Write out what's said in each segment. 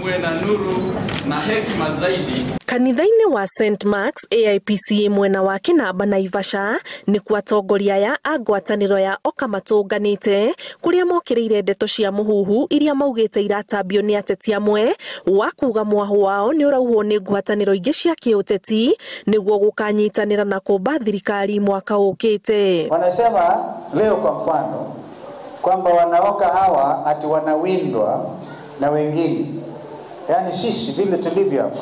muwe na nuru na hekima zaidi. Kanitha-inĩ wa St Mark's AIPC mwena wa Kinamba na Ivasha nĩ kwa Atongoria ya ngwatanĩro ya OKA matũnganĩte kuria mokĩrĩire ndeto cia mũhuhu iria maugĩte iratambio nĩ ateti amwe wa kuuga mwahu wao nĩ ũrauhwo nĩ ngwatanĩro ingĩ cia kĩũteti nĩguo gũkanyitanĩra na kũmba thirikari mwaka ũkĩte. Wanasema leo kwa mfano kwamba wanaoka hawa ati wanawindwa na wengine, yani sisi vile tulivyo hapa.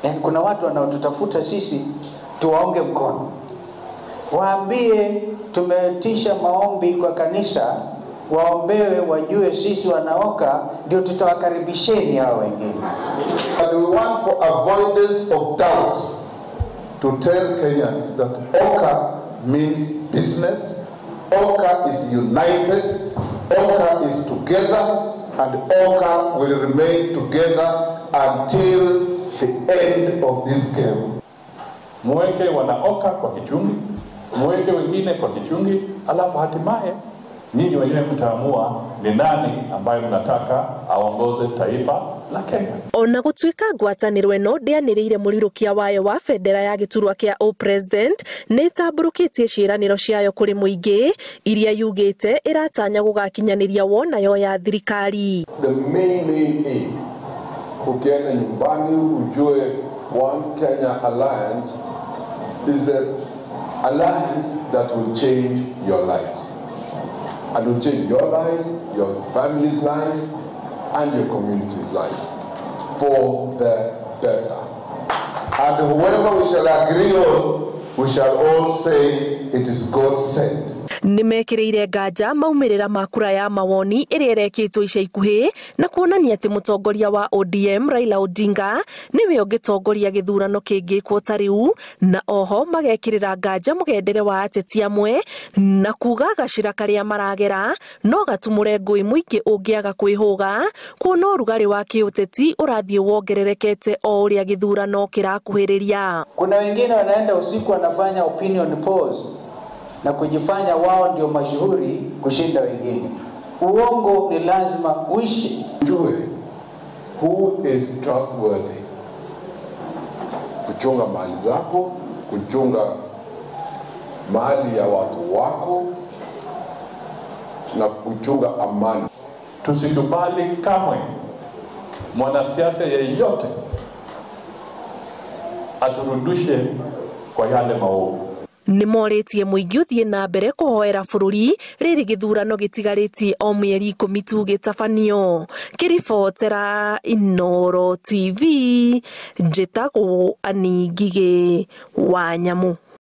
Yani kuna watu wanaotutafuta sisi tuwaonge mkono. Waambie tumetisha maombi kwa kanisa, waombewe wajue sisi wanaoka ndio tutawakaribisheni hao wengine. And we want for avoidance of doubt to tell Kenyans that OKA means business, OKA is united, OKA is together, and OKA will remain together until the end of this game. Mweke wana OKA kwa kichungi, mweke wengine kwa kichungi, alafu hatimaye nyinyi wenyewe mtaamua ni nani ambaye mnataka aongoze taifa la Kenya. Ona gũtuĩka ngwatanĩro ĩno ndĩanĩrĩire mũrirũkia wayo wa bendera ya gĩturwa kĩa O-President nĩ ĩtambũrũkĩtie ciĩranĩro ciayo kũrĩ mũingĩ iria yugĩte ĩratanya gũgakinyanĩria wonayo ya thirikari. The main aim ukienda nyumbani ujue One Kenya Alliance is the alliance that will change your lives. And will change your lives, your family's lives, and your community's lives for the better. And whoever we shall agree on, we shall all say it is God sent. Nĩmekĩrĩire nganja maumĩrĩra ma kura ya mawoni ĩrĩa ĩrekĩtwo ica ikuhĩ na kuonania atĩ mũtongoria wa ODM Raila Odinga nĩwe ũngĩtongoria gĩthurano kĩngĩkwo ta rĩu, na oho magekĩrĩra nganja mũgendere wa ateti amwe na kuuga gacĩra karĩa maragera no gatumũre ngũĩ mũingĩ ũngĩaga kwĩhũga kuona ũrugarĩ wa kĩũteti ũrathiĩ wongererekete o ũrĩa gĩthurano kĩrakuhĩrĩria. Kuna wengine wanaenda usiku wanafanya opinion polls na kujifanya wao ndio mashuhuri kushinda wengine. Uongo ni lazima uishi. Jue who is trustworthy. Kuchunga mali zako, kuchunga mali ya watu wako na kuchunga amani. Tusikubali kamwe mwanasiasa yeyote aturudishe kwa yale maovu. Nĩmorĩtie mũingĩ ũthiĩ na mbere kũhoera bũrũri rĩrĩ gĩthurano gĩtigarĩtie o mĩeri 10 tu gĩtabanio. Kĩribotera Inooro TV, njĩtagwo Anĩ Ngigĩ wa Nyamũ.